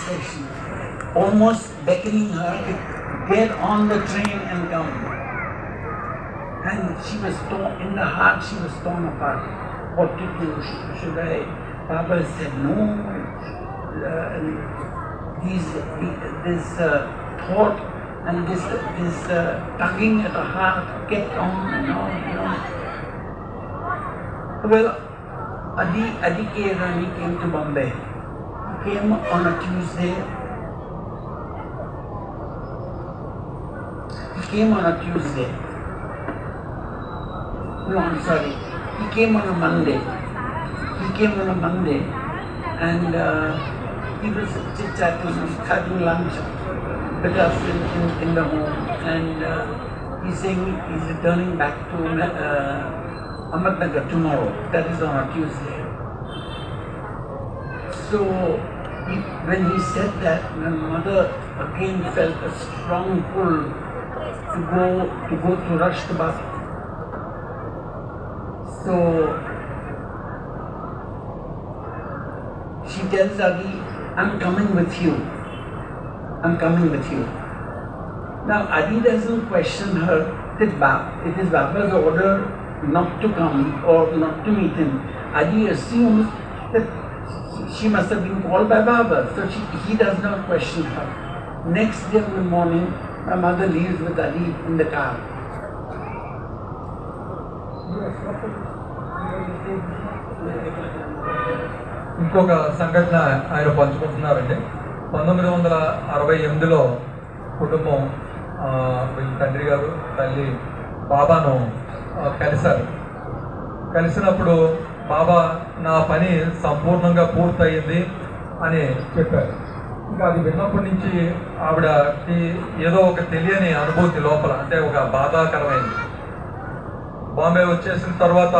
station, almost beckoning her to get on the train and come. And she was torn, in the heart she was torn apart. What to do? Should I? Baba said, no. This thought and this tugging at the heart kept on and on and on. Well, Adi Keirani came to Bombay. He came on a Tuesday. No, I'm sorry. He came on a Monday. And he was chit-chatting, having lunch with us in the home. And he's saying he's returning back to Ahmednagar tomorrow. That is on a Tuesday. So when he said that, my mother again felt a strong pull to go to rush the bus. So she tells Adi, I'm coming with you. Now Adi doesn't question her that it is Baba's order not to come or not to meet him. Adi assumes that she must have been called by Baba, so he does not question her. Next day in the morning, my mother leaves with Adi in the car. ఇంకొక సంఘటన ఆయన పంచుకుంటున్నారండి. 1968లో కుటుంబం తండ్రి గారు తల్లి బాబాను కలిసినప్పుడు బాబా నా పని సంపూర్ణంగా పూర్తయింది అని చెప్పారు. ఇంకా అది విన్నప్పటి నుంచి ఆవిడకి ఏదో ఒక తెలియని అనుభూతి లోపల, అంటే ఒక బాధాకరమైంది. బాంబే వచ్చేసిన తర్వాత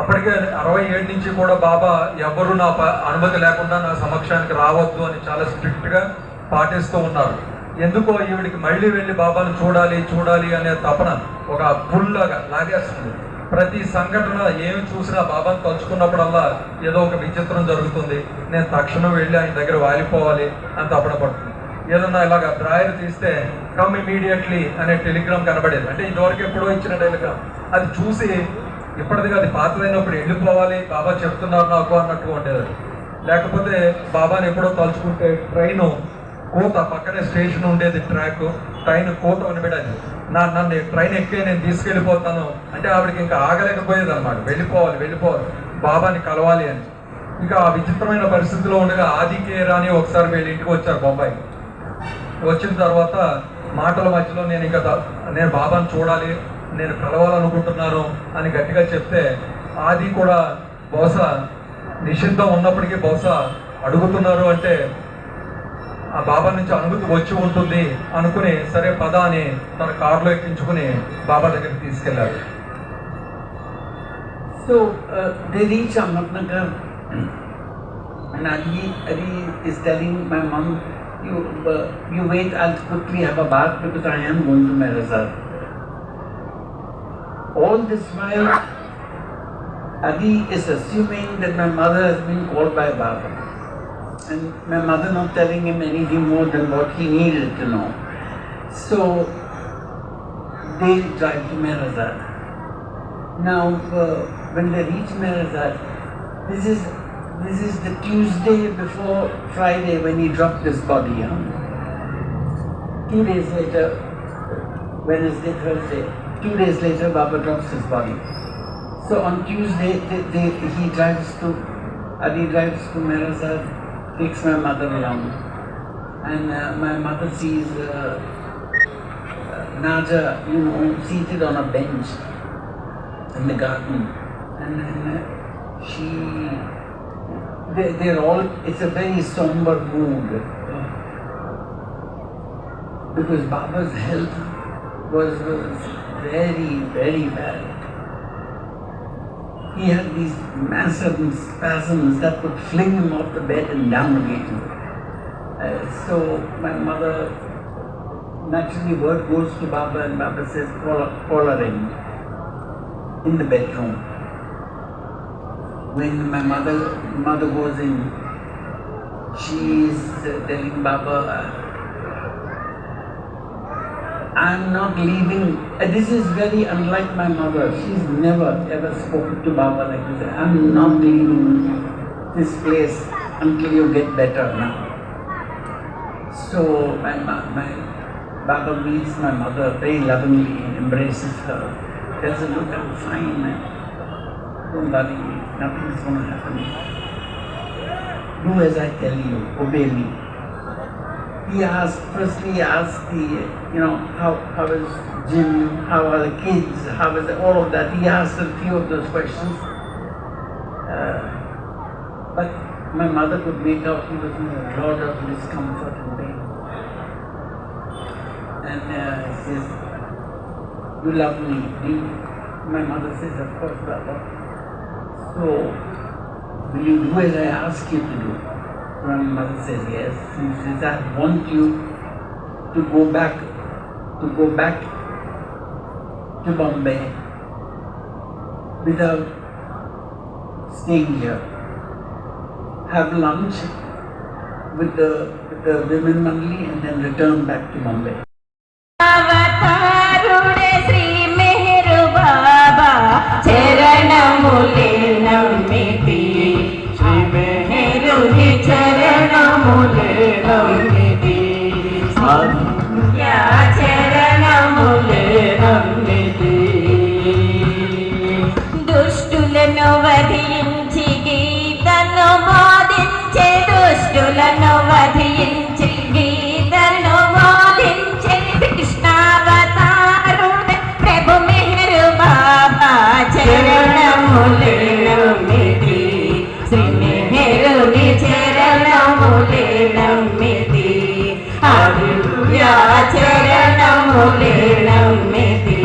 అప్పటికే 67 నుంచి కూడా బాబా ఎవరు నా అనుమతి లేకుండా నా సమక్షానికి రావద్దు అని చాలా స్ట్రిక్ట్గా పాటిస్తూ ఉన్నారు. ఎందుకో ఈవిడికి మళ్ళీ వెళ్ళి బాబాను చూడాలి అనే తపన ఒక పుల్లాగా లాగేస్తుంది. ప్రతి సంఘటన ఏమి చూసినా బాబాను తలుచుకున్నప్పుడల్లా ఏదో ఒక విచిత్రం జరుగుతుంది. నేను తక్షణం వెళ్ళి ఆయన దగ్గర వాలిపోవాలి అని తపన పడుతుంది. ఏదన్నా ఇలాగ డ్రాయర్ తీస్తే కమ్ ఇమీడియట్లీ అనే టెలిగ్రామ్ కనబడేది. అంటే ఇదివరకు ఎప్పుడో ఇచ్చిన టెలిగ్రామ్. అది చూసి ఇప్పటిదిగా అది పాతదైనప్పుడు వెళ్ళిపోవాలి, బాబా చెప్తున్నారు నాకు అన్నట్టు ఉండేది. లేకపోతే బాబాని ఎప్పుడో తలుచుకుంటే ట్రైను కోత, పక్కనే స్టేషన్ ఉండేది, ట్రైన్ కోత వినబడేది. నన్ను ట్రైన్ ఎక్కి నేను తీసుకెళ్ళిపోతాను అంటే ఆవిడకి ఇంకా ఆగలేకపోయేది అనమాట. వెళ్ళిపోవాలి బాబాని కలవాలి అని. ఇంకా ఆ విచిత్రమైన పరిస్థితిలో ఉండగా ఆది కేరాని ఒకసారి వీళ్ళ ఇంటికి వచ్చారు బొంబాయి. వచ్చిన తర్వాత మాటల మధ్యలో నేను బాబాను చూడాలి, నేను కలవాలనుకుంటున్నాను అని గట్టిగా చెప్తే ఆది కూడా బహుశా నిషిద్ధం ఉన్నప్పటికీ బహుశా అడుగుతున్నారు అంటే ఆ బాబా నుంచి అనుమతి వచ్చి ఉంటుంది అనుకుని సరే పద అని తన కారులో ఎక్కించుకుని బాబా దగ్గరికి తీసుకెళ్లారు. So they reach Ahmednagar and Adi is telling my mom, you wait, I'll quickly have a bath because I am going to Mehrezad. All this while Adi is assuming that my mother has been called by Baba. And my mother not telling him anything more than what he needed to know. So they drive to Mehrezad. Now when they reach Mehrezad, this is the Tuesday before Friday when he dropped his body. 2 days later, Wednesday, Thursday, 2 days later Baba drops his body. So on Tuesday Adi drives to Mehrezad, takes my mother along, and my mother sees Naja, seated on a bench in the garden, and they're all, it's a very somber mood because Baba's health was very, very bad. He had these massive spasms that would fling him off the bed and down again. So my mother, naturally word goes to Baba and Baba says, call her in the bedroom. When my mother goes in, she is telling Baba, I'm not leaving. This is very unlike my mother. She's never ever spoken to Baba like this. I'm not leaving this place until you get better now. So my Baba meets my mother very lovingly, embraces her, tells her, look, I'm fine, man. Don't worry, nothing is going to happen. Do as I tell you, obey me. Firstly he asked how is Jim, how are the kids, how is all of that. He asked a few of those questions. But my mother could make out he was in a lot of discomfort and pain. And he says, you love me, do you? My mother says, of course, Baba. So, will you do as I ask you to do? My mother says, yes. She says, I want you to go back to Bombay without staying here. Have lunch with the women only and then return back to Bombay. అవతారుడే Shri Mehar బాబా చరణములే నమ్మితి శ్రీ మెహరుని చరణములే నమ్మితి yeah చరణములే నమ్మితి దుష్టులను వధించి గీతను బోధించే దుష్టులను వధించి గీతను బోధించే కృష్ణావతారుడే ప్రభు మెహరు బాబా చరణములే నమ్మితి శ్రీ మెహరుని చరణములే నమ్మితి హల్లెలూయా చరణములే నమ్మితి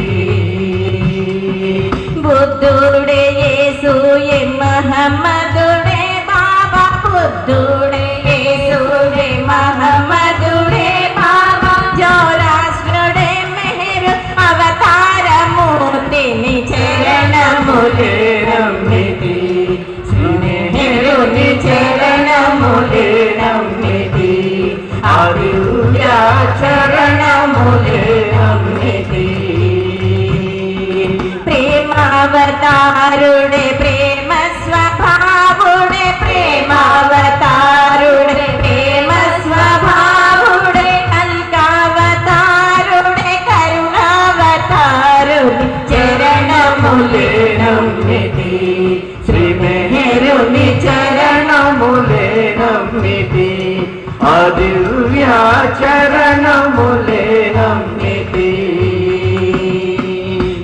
బుద్ధుడే యేసుయే మహమ్మదుడే బాబా బుద్ధుడే యేసుడే మహమ్మదుడే బాబా జోరాష్ట్రుడే మెహరు అవతారమూర్తిని చరణములే నమ్మితి శ్రీ మెహరుని చరణములే నమ్మితి హల్లెలూయా చరణములే నమ్మితి ప్రేమావతారుడే ప్రేమ స్వభావుడే ప్రేమావతారుడే ప్రేమ స్వభావుడే కల్కావతారుడే కరుణావతారుడే చరణములే నమ్మితి శ్రీ మెహరుని చరణములే నమ్మితి హల్లెలూయా చరణములే నమ్మితి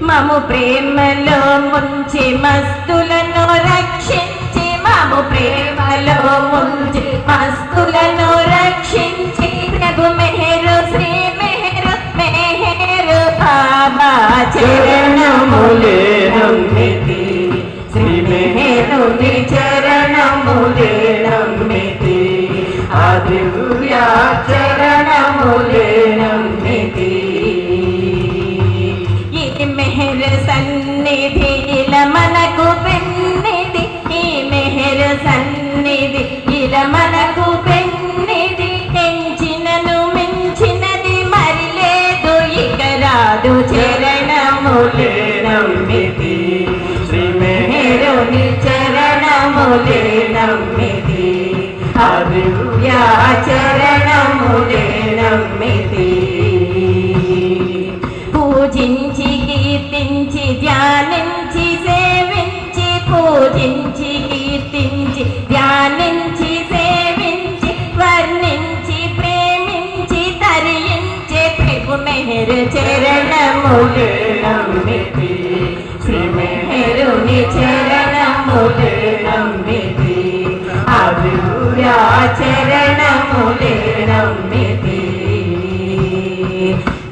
మము ప్రేమలో ముంచి మస్తులను రక్షించి మము ప్రేమలో ముంచి మస్తులను రక్షించి ప్రభు మెహరు శ్రీ మెహరు మెహరు బాబా చరణములే నమ్మితి శ్రీ మెహరుని చరణములే నమ్మితి హల్లెలూయా చరణములే నమ్మితి మెహరు సన్నిధి ఇలా మనకు పెన్నిది ఈ మెహరు సన్నిధి ఇలా మనకు పెన్నిది ఎంచినను మించినది మరి లేదు ఇక రాదు చరణములే నమ్మితి శ్రీ మెహరుని చరణములే నమ్మితి హల్లెలూయా చరణములే నమ్మితి పూజించి కీర్తించి ధ్యానించి సేవించి పూజించి కీర్తించి ధ్యానించి సేవించి వర్ణించి ప్రేమించి తరించే ప్రభు మెహరు చరణములే నమ్మితి శ్రీ మెహరుని చరణములే నమ్మితి హల్లెలూయా చరణములే నమ్మితి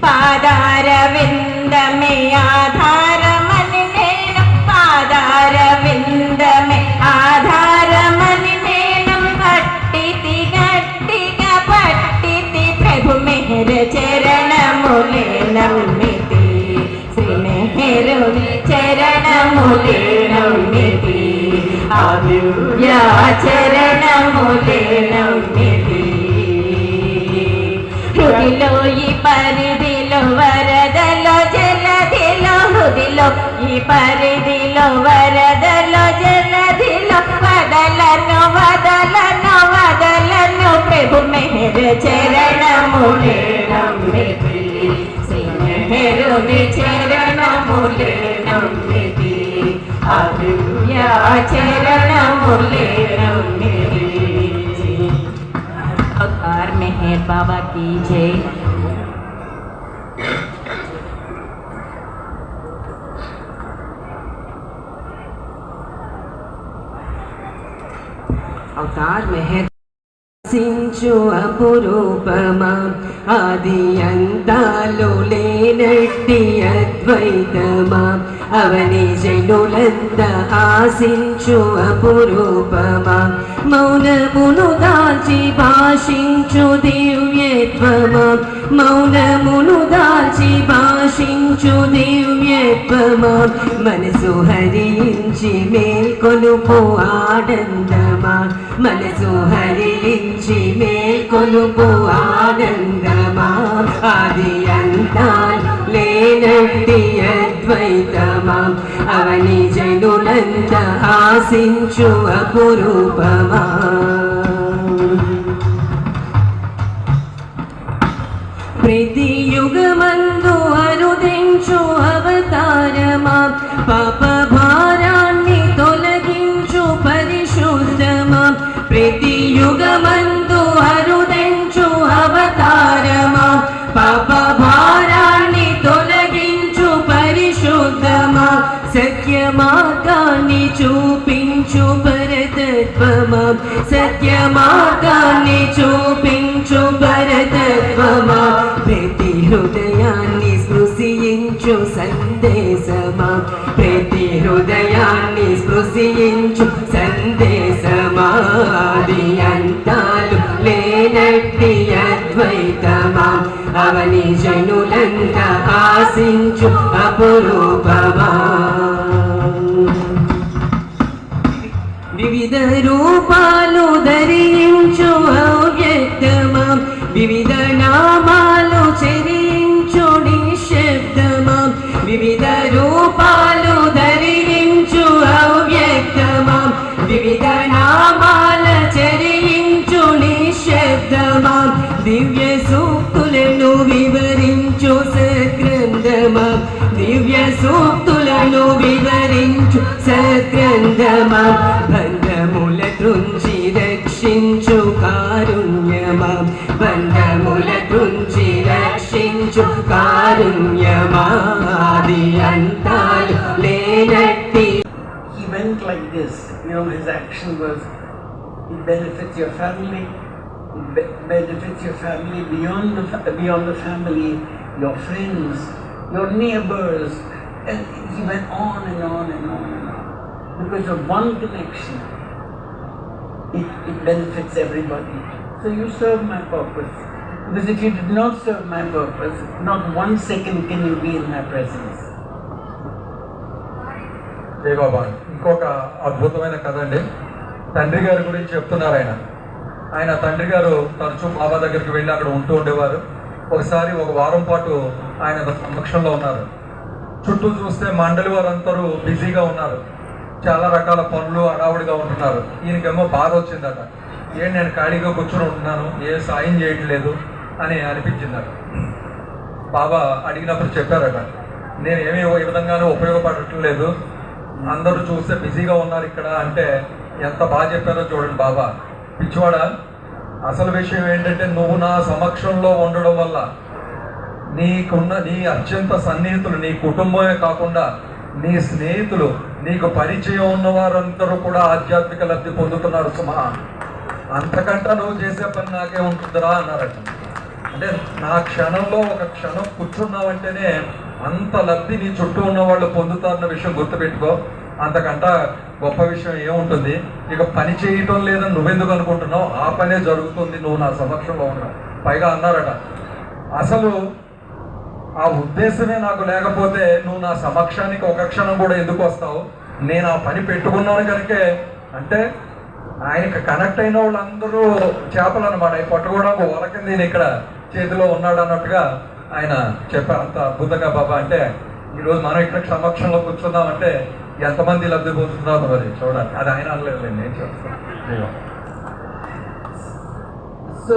పాదార విందమే ఆధారమని నేను పాదార విందమే ఆధారమని నేను పట్టితి గట్టిగా పట్టితి ప్రభు మెహరు చరణములే నమ్మితి శ్రీ మెహరుని చరణములే నమ్మితి హల్లెలూయా చరణములే నమ్మితి పరిధిలో వరదలో జలధిలో వదలను వదలను వదలను ప్రభు మెహర్ చరణములే నమ్మితి శ్రీ మెహరుని చరణములే నమ్మితి ఆ దివ్య చరణములే నమ్మితి। अवतार मेहर बाबा की जय। अवतार मेहर సించు అపురూపమా ఆది అంతాలు లేనట్టి అద్వైతమా అవని జనులంత ఆశించు అపురూపమా మౌనమును దాల్చి భాషించు దివ్యత్వమా మౌనమును దాల్చి భాషించు దివ్యత్వమా మనసు హరించి మేల్కొలుపు ఆనందమా మనసు హరించి మేల్కొలుపు ఆనందమా ఆది అంతాలు లేనట్టి అద్వైతమా అవని జనులంత ఆశించు అపురూపమా ప్రతి యుగమందు అరుదించు అవతారమా పాప భారాన్ని తొలగించు పరిశుద్ధమా ప్రతి యుగమందు అరుదించు అవతారమా పాప భారాన్ని తొలగించు పరిశుద్ధమా సత్య మార్గాన్ని చూపించు పరతత్వమా సత్య మార్గాన్ని చూపించు పరతత్వమా ప్రతి హృదయాన్ని స్పృశించు సందేశమా ప్రతి హృదయాన్ని స్పృశించు సందేశమా ఆది అంతాలు లేనట్టి అద్వైతమా అవని జనులంత ఆశించు అపురూపమా వివిధ రూపాలు ధరించు అవ్యక్తమా వివిధ నామాలు చరించు నిశ్శబ్దమా వివిధ రూపాలు ధరించు అవ్యక్తమా వివిధ నామాల చరించు నిశ్శబ్దమా దివ్య సూక్తులను వివరించు సగ్రంథమా దివ్య సూక్తులను వివరించు సగ్రంథమా బంధముల త్రుంచి రక్షించు కారుణ్యమా బంధముల త్రుంచి రక్షించు కారుణ్యమా ఆది అంతాలు లేనట్టి। He went like this, his action was, it benefits your family, benefits your family beyond the family, your friends, your neighbors, and he went on and on and on and on. Because of one connection, it benefits everybody. So you serve my purpose. Because if you did not serve my purpose, not 1 second can you be in my presence. జై బాబా। ఇంకొక అద్భుతమైన కథ అండి। తండ్రి గారి గురించి చెప్తున్నారు ఆయన తండ్రి గారు తరచూ బాబా దగ్గరికి వెళ్ళి అక్కడ ఉంటూ ఉండేవారు। ఒకసారి ఒక వారం పాటు ఆయన సమక్షంలో ఉన్నారు। చుట్టూ చూస్తే మండలి వారందరూ బిజీగా ఉన్నారు, చాలా రకాల పనులు హడావుడిగా ఉంటున్నారు। ఈయనకేమో బాధ వచ్చిందట, నేను ఖాళీగా కూర్చొని ఉంటున్నాను, ఏ సాయం చేయట్లేదు అని అనిపించిందట। బాబా అడిగినప్పుడు చెప్పారట, నేను ఏమీ ఏ విధంగానూ ఉపయోగపడట్లేదు, అందరూ చూస్తే బిజీగా ఉన్నారు ఇక్కడ అంటే ఎంత బాగా చెప్పారో చూడండి బాబా। పిచ్చివాడ, అసలు విషయం ఏంటంటే నువ్వు నా సమక్షంలో ఉండడం వల్ల నీకున్న నీ అత్యంత సన్నిహితులు, నీ కుటుంబమే కాకుండా నీ స్నేహితులు, నీకు పరిచయం ఉన్న వారందరూ కూడా ఆధ్యాత్మిక లబ్ధి పొందుతున్నారు సుమా, అంతకంటే నువ్వు చేసే పని నాకే ఉంటుందిరా అన్నారట। అంటే నా క్షణంలో ఒక క్షణం కూర్చున్నావంటేనే అంత లబ్ధి నీ చుట్టూ ఉన్న వాళ్ళు పొందుతారన్న విషయం గుర్తుపెట్టుకో, అంతకంట గొప్ప విషయం ఏముంటుంది। ఇక పని చేయటం లేదని నువ్వెందుకు అనుకుంటున్నావు, ఆ పనే జరుగుతుంది నువ్వు నా సమక్షంలో ఉన్నావు। పైగా అన్నారట, అసలు ఆ ఉద్దేశమే నాకు లేకపోతే నువ్వు నా సమక్షానికి ఒక క్షణం కూడా ఎందుకు వస్తావు, నేను ఆ పని పెట్టుకున్నాను కనుకే। అంటే ఆయనకి కనెక్ట్ అయిన వాళ్ళందరూ చేపలు అనమాట, అవి పట్టుకోవడానికి వరకింది నేను ఇక్కడ చేతిలో ఉన్నాడు అన్నట్టుగా ఆయన చెప్పారు। అంత అద్భుతంగా బాబా అంటే ఈరోజు మనం ఇక్కడ సమక్షంలో కూర్చున్నామంటే ఎంతమంది లబ్ధి పొందుతున్నారో మరి చూడాలి. అది ఆయన అనలేదు, నేను చెప్తాను. So,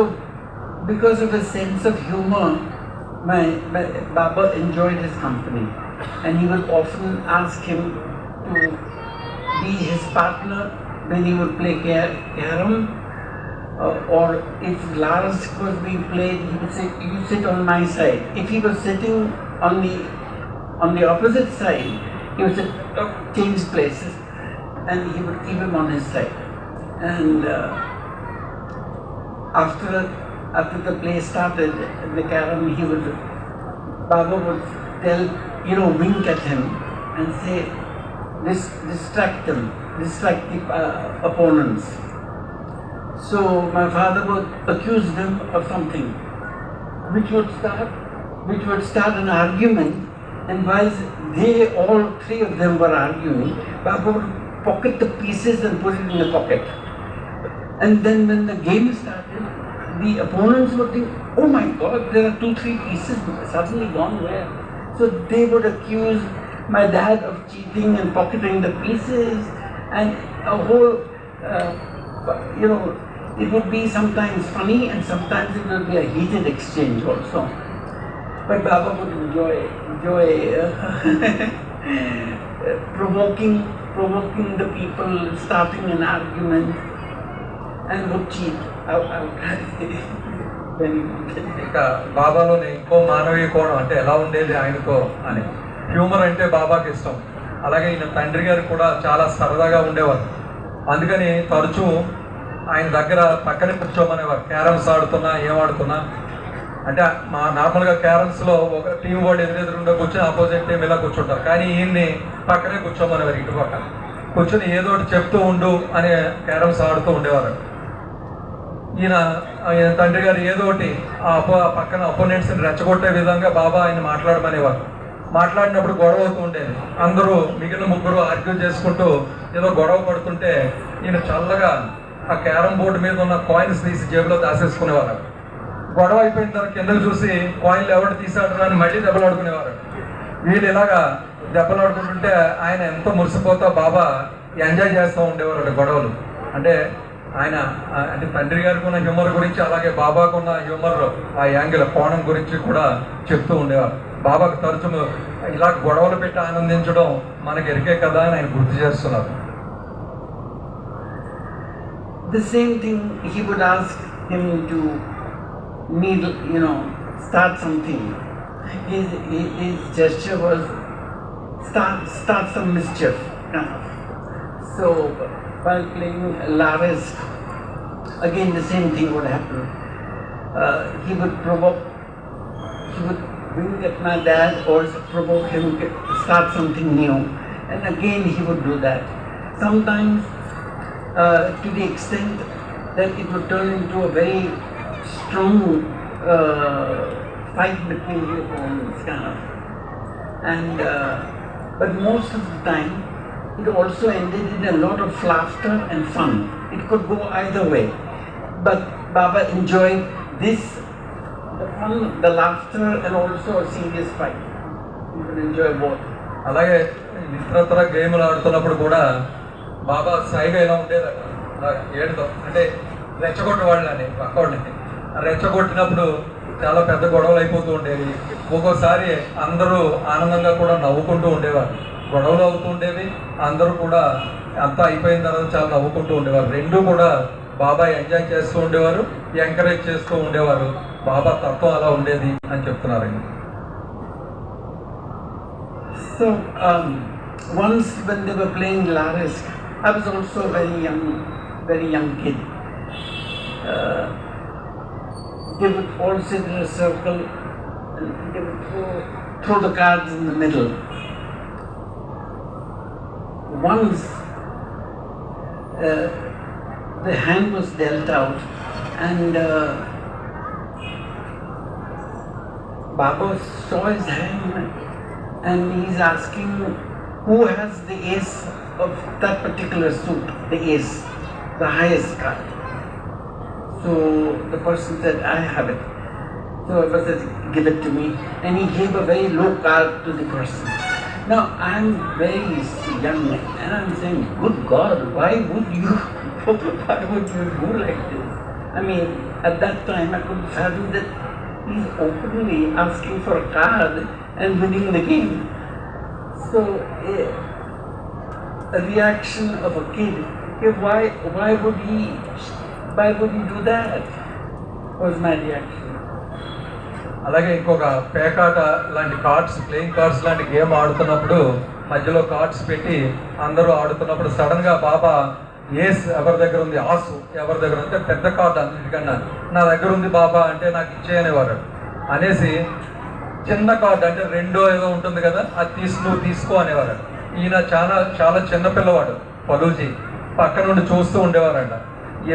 because of his sense of humor, my Baba enjoyed his company, and he would often ask him to be his partner when he would play carom, or if Lars was being played, he would say, "You sit on my side." If he was sitting on the opposite side, he would say, change places, and he would keep him on his side. And after the play started, the carom, Baba would tell, wink at him and say, distract them, distract the opponents. So my father would accuse them of something, which would start an argument, and while all three of them were arguing, Baba would pocket the pieces and put it in the pocket. And then when the game started, the opponents would think, oh my God, there are 2-3 pieces suddenly gone where? So they would accuse my dad of cheating and pocketing the pieces, and a whole, it would be sometimes funny and sometimes it would be a heated exchange also. But Baba would enjoy provoking the people, starting an argument, and would cheat. ఇంకా బాబాలోని ఇంకో మానవీయ కోణం అంటే ఎలా ఉండేది ఆయనతో అని. Humour అంటే బాబాకి ఇష్టం. అలాగే ఈయన తండ్రి గారు కూడా చాలా సరదాగా ఉండేవారు. అందుకని తరచూ ఆయన దగ్గర పక్కనే కూర్చోమనేవారు. క్యారమ్స్ ఆడుతున్నా ఏమాడుతున్నా, అంటే మా నార్మల్గా క్యారమ్స్లో ఒక టీం వాళ్ళు ఎదురెదురుండా కూర్చొని ఆపోజిట్ టీం ఇలా కూర్చుంటారు, కానీ ఈయన్ని పక్కనే కూర్చోమనేవారు. ఇటు పక్కన కూర్చొని ఏదో ఒకటి చెప్తూ ఉండు అని క్యారమ్స్ ఆడుతూ ఉండేవారు. ఈయన తండ్రి గారు ఏదో ఒకటి పక్కన అపోనెంట్స్ని రెచ్చగొట్టే విధంగా బాబా ఆయన మాట్లాడమనేవారు. మాట్లాడినప్పుడు గొడవ అవుతూ ఉండేది. అందరూ మిగిలిన ముగ్గురు ఆర్గ్యూ చేసుకుంటూ ఏదో గొడవ పడుతుంటే ఈయన చల్లగా ఆ క్యారమ్ బోర్డు మీద ఉన్న కాయిన్స్ తీసి జేబులో దాసేసుకునేవారు. గొడవ అయిపోయిన తర్వాత కిందకు చూసి కాయిన్లు ఎవరు తీసాడరా అని మళ్ళీ దెబ్బలాడుకునేవారు. వీళ్ళు ఇలాగా దెబ్బలాడుకుంటుంటే ఆయన ఎంతో మురిసిపోతా బాబా ఎంజాయ్ చేస్తూ ఉండేవారు గొడవలు. అంటే ఆయన అంటే తండ్రి గారికి ఉన్న హ్యూమర్ గురించి, అలాగే బాబాకున్న హ్యూమర్ ఆ యాంగిల్ కోణం గురించి కూడా చెప్తూ ఉండేవారు. బాబాకు తరచు ఇలా గొడవలు పెట్టి ఆనందించడం మనకి ఎరికే కదా అని ఆయన గుర్తు చేస్తున్నారు. The same thing, he would ask him to start something. His gesture was start some mischief. So while playing Lares, again the same thing would happen. He would wink at my dad or provoke him to start something new, and again he would do that. Sometimes to the extent that it would turn into a very strong fight between the opponents, and but most of the time it also ended in a lot of laughter and fun. It could go either way, but Baba enjoyed this, the fun, the laughter, and also a serious fight. He could enjoy both. అలాగే ఇతరత్ర గేమ్లు ఆడుతున్నప్పుడు కూడా బాబా సైగా ఎలా ఉండేది అలా ఏడుతో, అంటే రెచ్చగొట్టే వాళ్ళని పక్కవాళ్ళని రెచ్చగొట్టినప్పుడు చాలా పెద్ద గొడవలు అయిపోతూ ఉండేవి. ఒక్కోసారి అందరూ ఆనందంగా కూడా నవ్వుకుంటూ ఉండేవారు. గొడవలు అవుతూ ఉండేవి, అందరూ కూడా అంతా అయిపోయిన తర్వాత చాలా నవ్వుకుంటూ ఉండేవారు. రెండూ కూడా బాబా ఎంజాయ్ చేస్తూ ఉండేవారు, ఎంకరేజ్ చేస్తూ ఉండేవారు. బాబా తత్వం అలా ఉండేది అని చెప్తున్నారండి. So once when they were playing Lares, I was also a very young kid. They would all sit in a circle and they would throw the cards in the middle. Once the hand was dealt out, and Baba saw his hand and he's asking who has the ace of that particular suit, the ace, the highest card. So the person said, I have it. So I said, give it to me. And he gave a very low card to the person. Now I'm very young and I'm saying, good God, why would you do like this? I mean, at that time I could fathom that he's openly asking for a card and winning the game. So a reaction of a kid, why would he do that? Was my reaction. అలాగే ఇంకొక పేకాట లాంటి playing cards లాంటి game ఆడుతున్నప్పుడు మధ్యలో cards పెట్టి అందరూ ఆడుతున్నప్పుడు సడన్గా బాబా ఏస్ ఎవరి దగ్గర ఉంది, ఆసు ఎవరి దగ్గర ఉంటే పెద్ద కార్డు అన్నిటికన్నా నా దగ్గర ఉంది బాబా అంటే నాకు ఇచ్చేయనేవారు. అనేసి చిన్న కార్డు అంటే రెండో ఏదో ఉంటుంది కదా, అది తీసుకో అనేవారు. ఈయన చాలా చిన్న పిల్లవాడు పలూజీ పక్క నుండి చూస్తూ ఉండేవారంట.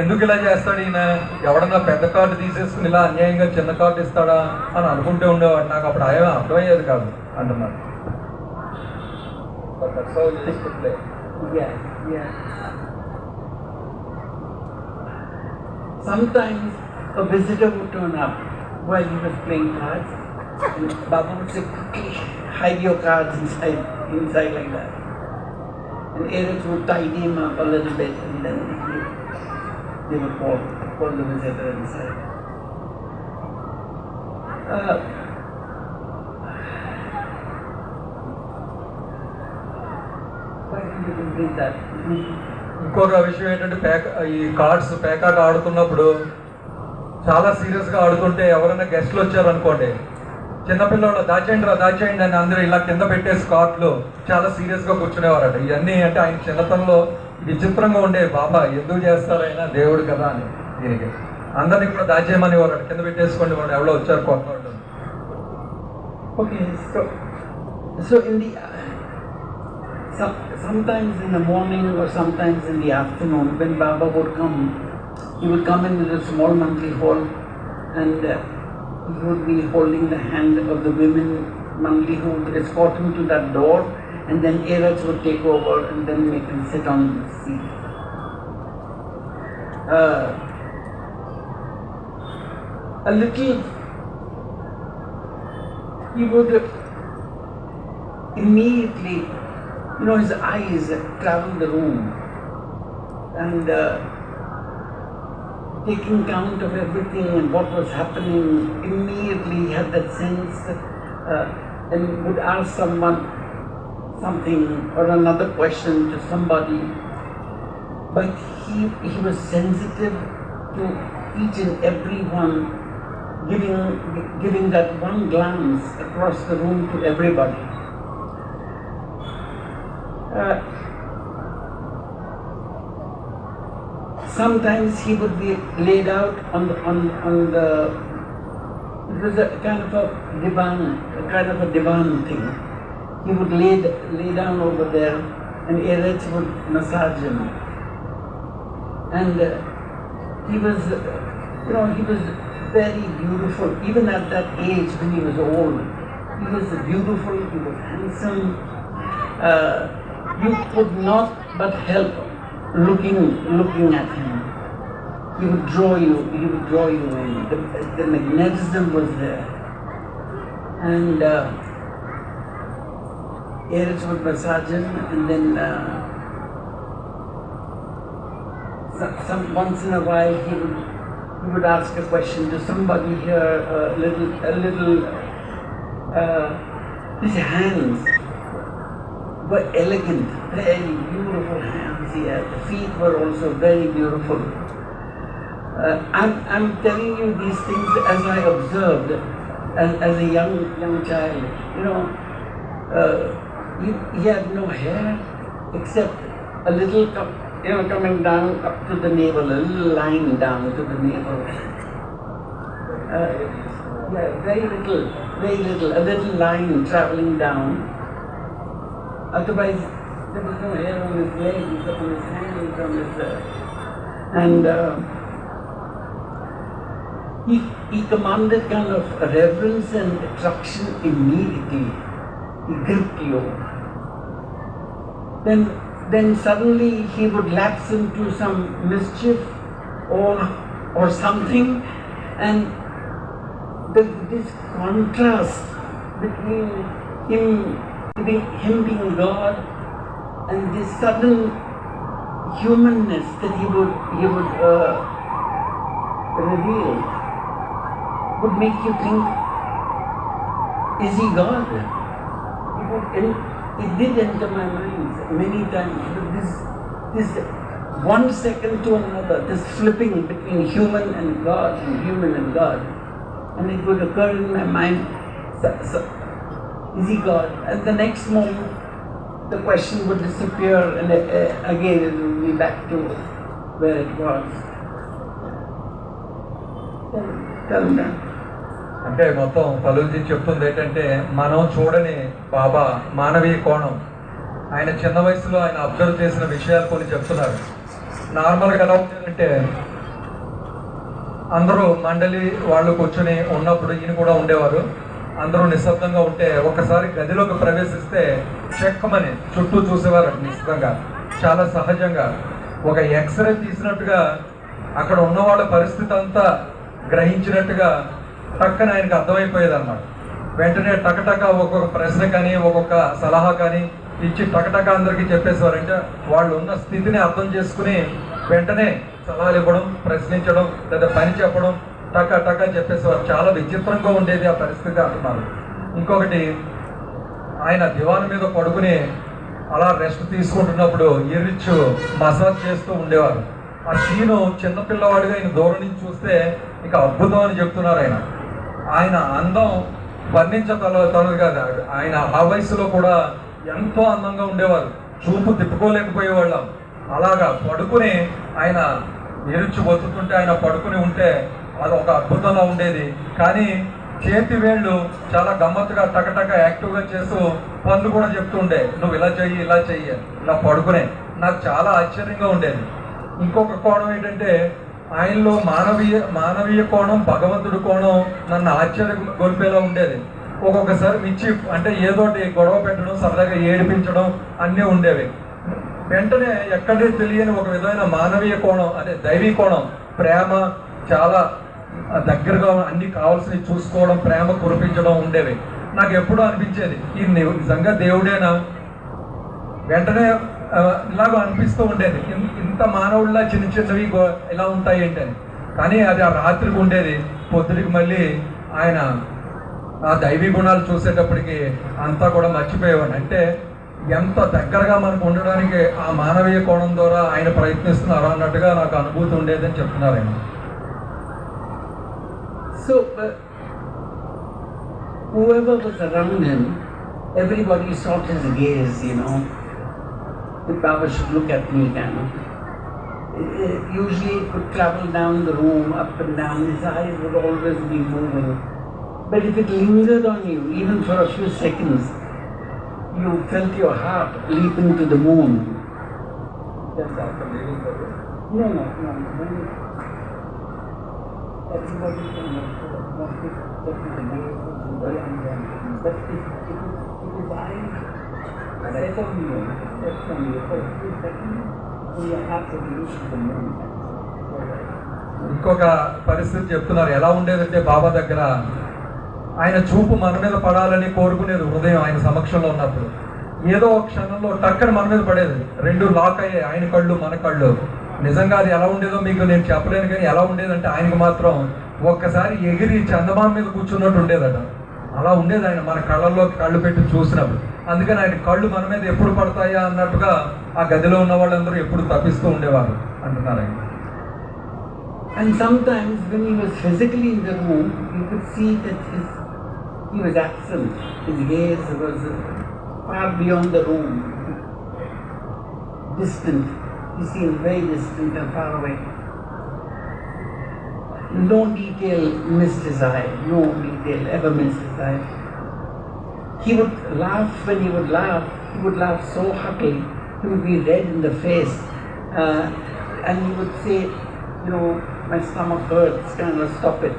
ఎందుకు ఇలా చేస్తాడు ఈయన, ఎవడన్నా పెద్ద కార్డు తీసేసుకుని ఇలా అన్యాయంగా చిన్న కార్డు ఇస్తాడా అని అనుకుంటూ ఉండేవాడు. నాకు అప్పుడు అర్థమయ్యేది కాదు అంటున్నారు. Sometimes a visitor would turn up while he was playing cards, and Baba would say, quickly hide your cards inside like that. And Eretz would tidy him up a little bit, and then they would call the visitor inside. Why did you read that? ఇంకొక విషయం ఏంటంటే ఈ పేకాట ఆడుతున్నప్పుడు చాలా సీరియస్గా ఆడుతుంటే ఎవరైనా గెస్ట్లు వచ్చారనుకోండి, చిన్నపిల్లలు దాచేయండి అని అందరూ ఇలా కింద పెట్టేసి కార్డులు చాలా సీరియస్గా కూర్చునేవారట. ఇవన్నీ అంటే ఆయన చిన్నతనంలో విచిత్రంగా ఉండే, బాబా ఎందుకు చేస్తారైనా దేవుడు కదా అని దీనికి అందరినీ కూడా దాచేయమని వారు కింద పెట్టేసుకోండి, వాడు ఎవరో వచ్చారు కొత్త. Okay, so in the sometimes in the morning or sometimes in the afternoon when Baba would come, he would come into the small monthly hall and he would be holding the hand of the women monthly who would escort him to that door, and then Eretz would take over and then make him sit on the seat. A little, he would immediately, his eyes traveled the room and taking count of everything and what was happening. Immediately he had that sense and would ask someone something or another question to somebody, but he was sensitive to each and every one, giving that one glance across the room to everybody. Sometimes he would be laid out on the it was a kind of a divan thing. He would lay down over there, and Eretz would massage him. And he was very beautiful. Even at that age, when he was old, he was beautiful. He was handsome. You could not but help looking at him. He would draw you in. The magnetism was there. And Eretz would massage him, and then once in a while he would ask a question to somebody here, his hands were elegant, very beautiful hands he had. The feet were also very beautiful. I'm telling you these things as I observed as a young child. He had no hair except a little coming down up to the navel, a little line down to the navel. Very little, a little line traveling down. Otherwise, there was no hair on his legs, on his hands, on his... And he commanded kind of reverence and attraction immediately. He gripped you. Then suddenly he would lapse into some mischief or something, and this contrast between him him being God, and this sudden humanness that he would reveal would make you think, is he God? It did enter my mind many times. But this 1 second to another, this flipping between human and God and human and God, and it would occur in my mind, is he God? And the next moment, the question would disappear, and again it would be back to where it was. Tell me. అంటే మొత్తం పలుజీ చెప్తుంది ఏంటంటే, మనం చూడని బాబా మానవీయ కోణం, ఆయన చిన్న వయసులో ఆయన అబ్జర్వ్ చేసిన విషయాలు కొన్ని చెప్తున్నారు. నార్మల్గా ఎలా ఉంటుందంటే, అందరూ మండలి వాళ్ళు కూర్చొని ఉన్నప్పుడు ఈయన కూడా ఉండేవారు. అందరూ నిశ్శబ్దంగా ఉంటే ఒకసారి గదిలోకి ప్రవేశిస్తే చెక్కమని చుట్టూ చూసేవారు నిశ్శబ్దంగా, చాలా సహజంగా. ఒక ఎక్స్రే తీసినట్టుగా అక్కడ ఉన్న వాళ్ళ పరిస్థితి అంతా గ్రహించినట్టుగా టక్కన ఆయనకు అర్థమైపోయేది అన్నమాట. వెంటనే టకటక ఒక్కొక్క ప్రశ్న కానీ ఒక్కొక్క సలహా కానీ ఇచ్చి టకటక అందరికీ చెప్పేసేవారు. అంటే వాళ్ళు ఉన్న స్థితిని అర్థం చేసుకుని వెంటనే సలహాలు ఇవ్వడం, ప్రశ్నించడం, లేదా పని చెప్పడం, టక టక చెప్పేసేవారు. చాలా విచిత్రంగా ఉండేది ఆ పరిస్థితి అంటున్నారు. ఇంకొకటి, ఆయన దివాన్ మీద పడుకుని అలా రెస్ట్ తీసుకుంటున్నప్పుడు ఎరిచ్చు మసాజ్ చేస్తూ ఉండేవారు. ఆ సీను చిన్నపిల్లవాడిగా ఆయన దూరం నుంచి చూస్తే ఇక అద్భుతం అని చెప్తున్నారు. ఆయన అందం వర్ణించగలదు కాదు. ఆయన ఆ వయసులో కూడా ఎంతో అందంగా ఉండేవారు, చూపు తిప్పుకోలేకపోయేవాళ్ళం. అలాగా పడుకుని ఆయన ఎరుచి బతుకుంటే, ఆయన పడుకుని ఉంటే అది ఒక అద్భుతంగా ఉండేది. కానీ చేతి వేళ్ళు చాలా గమ్మత్తుగా టకటక యాక్టివ్గా చేస్తూ పనులు కూడా చెప్తుండే, నువ్వు ఇలా చెయ్యి, ఇలా చెయ్యి, ఇలా పడుకునే. నాకు చాలా ఆశ్చర్యంగా ఉండేది. ఇంకొక కోణం ఏంటంటే, ఆయనలో మానవీయ కోణం, భగవంతుడి కోణం నన్ను ఆశ్చర్య గొలిపేలా ఉండేది. ఒక్కొక్కసారి మిచ్చి అంటే ఏదోటి గొడవ పెట్టడం, సరదాగా ఏడిపించడం అన్నీ ఉండేవి. వెంటనే ఎక్కడే తెలియని ఒక విధమైన మానవీయ కోణం, అదే దైవీ కోణం, ప్రేమ, చాలా దగ్గరగా అన్ని కావాల్సినవి చూసుకోవడం, ప్రేమ కురిపించడం ఉండేవి. నాకు ఎప్పుడూ అనిపించేది, ఈ నిజంగా దేవుడేనా? వెంటనే ఇలాగ అనిపిస్తూ ఉండేది, ఇంత మానవుడిలా చిన్న చిన్నవి ఇలా ఉంటాయి ఏంటని. కానీ అది ఆ రాత్రికి ఉండేది. పొద్దుడికి మళ్ళీ ఆయన ఆ దైవీ గుణాలు చూసేటప్పటికి అంతా కూడా మర్చిపోయేవాడిని. అంటే ఎంత దగ్గరగా మనకు ఉండడానికి ఆ మానవీయ కోణం ద్వారా ఆయన ప్రయత్నిస్తున్నారు అన్నట్టుగా నాకు అనుభూతి ఉండేదని చెప్తున్నారు ఆయన. So, whoever was around him, everybody sought his gaze, The Baba should look at me, kind of. Usually it would travel down the room, up and down. His eyes would always be moving. But if it lingered on you, even for a few seconds, you felt your heart leap into the moon. That's after leaving the room? No. Everybody can want to get to the gaze and very unwanted. But it is eyes set on you, for a few seconds, and your heart will leap to the moon. ఇంకొక పరిస్థితి చెప్తున్నారు. ఎలా ఉండేదంటే, బాబా దగ్గర ఆయన చూపు మన మీద పడాలని కోరుకునేది హృదయం. ఆయన సమక్షంలో ఉన్నప్పుడు ఏదో ఒక క్షణంలో టక్కన మన మీద పడేది, రెండు లాక్ అయ్యాయి, ఆయన కళ్ళు మన కళ్ళు. నిజంగా అది ఎలా ఉండేదో మీకు నేను చెప్పలేను. కానీ ఎలా ఉండేదంటే, ఆయనకు మాత్రం ఒక్కసారి ఎగిరి చందమామ మీద కూర్చున్నట్టు ఉండేదట. అలా ఉండేది ఆయన మన కళ్ళల్లో కళ్ళు పెట్టి చూసినప్పుడు. అందుకని ఆయన కళ్ళు మన మీద ఎప్పుడు పడతాయా అన్నట్టుగా ఆ గదిలో ఉన్న వాళ్ళందరూ ఎప్పుడు తప్పిస్తూ ఉండేవారు అంటున్నారు ఆయన. And sometimes when he was physically in the room, you could see that he was absent. His gaze was far beyond the room, distant. He seemed very distant and far away. No detail missed his eye. No detail ever missed his eye. He would laugh. When he would laugh so happily, he would be red in the face, and he would say, my stomach hurts, kind of stop it.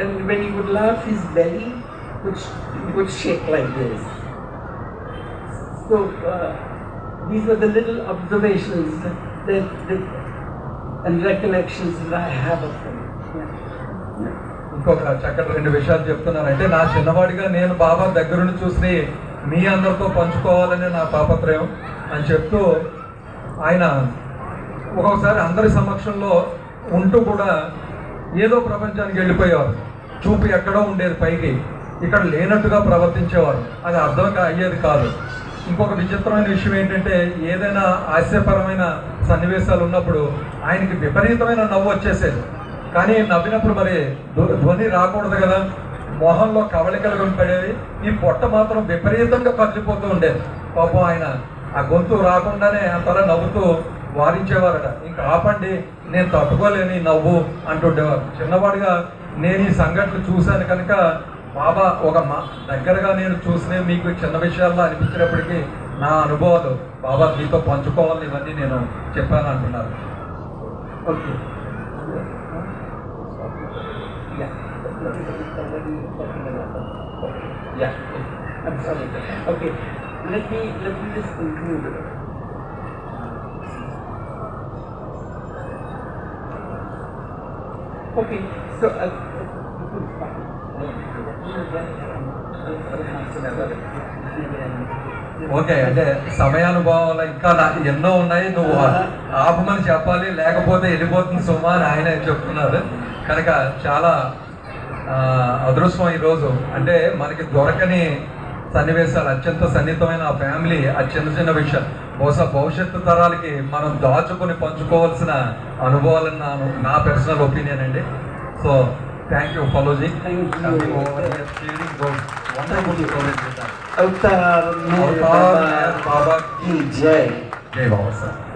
And when he would laugh, his belly would shake like this. So these were the little observations and recollections that I have of him. ఇంకొక చక్కటి 2 విషయాలు చెప్తున్నాను. అంటే నా చిన్నవాడిగా నేను బాబా దగ్గరుండి చూసి మీ అందరితో పంచుకోవాలని నా తాపత్రయం అని చెప్తూ ఆయన ఒక్కొక్కసారి అందరి సమక్షంలో ఉంటూ కూడా ఏదో ప్రపంచానికి వెళ్ళిపోయేవారు. చూపు ఎక్కడో ఉండేది, పైకి ఇక్కడ లేనట్టుగా ప్రవర్తించేవారు. అది అర్థం అయ్యేది కాదు. ఇంకొక విచిత్రమైన విషయం ఏంటంటే ఏదైనా హాస్యపరమైన సన్నివేశాలు ఉన్నప్పుడు ఆయనకి విపరీతమైన నవ్వు వచ్చేసేది. కానీ నవ్వినప్పుడు మరి ధ్వని రాకూడదు కదా, మొహంలో కవళికలు పడేవి. ఈ పొట్ట మాత్రం విపరీతంగా కదిలిపోతూ ఉండేది. పాపం ఆయన ఆ గొంతు రాకుండానే అంతలా నవ్వుతూ వారించేవారట. ఇంకా ఆపండి, నేను తట్టుకోలేని నవ్వు అంటుండేవారు. చిన్నవాడిగా నేను ఈ సంఘటనలు చూశాను కనుక బాబా ఒక దగ్గరగా నేను చూసిన మీకు చిన్న విషయాల్లో అనిపించినప్పటికీ నా అనుభవాలు బాబా మీతో పంచుకోవాలని ఇవన్నీ నేను చెప్పాను అంటున్నారు. Okay. Yeah. I'm sorry. Okay. Let me just conclude. Okay. So. Okay, అంటే సమయానుభవాలు ఇంకా ఎన్నో ఉన్నాయి. నువ్వు ఆపమని చెప్పాలి, లేకపోతే వెళ్ళిపోతుంది సుమా అని ఆయన చెప్తున్నారు. కనుక చాలా అదృష్టం ఈరోజు. అంటే మనకి దొరకని సన్నివేశాలు, అత్యంత సన్నిహితమైన ఆ ఫ్యామిలీ, ఆ చిన్న చిన్న విషయం బహుశా భవిష్యత్తు తరాలకి మనం దాచుకొని పంచుకోవాల్సిన అనుభవాలని నా పర్సనల్ ఒపీనియన్ అండి. సో థ్యాంక్ యూ ఫలోజీ. अवतार मेहर बाबा की जय. जय बाबा साहब.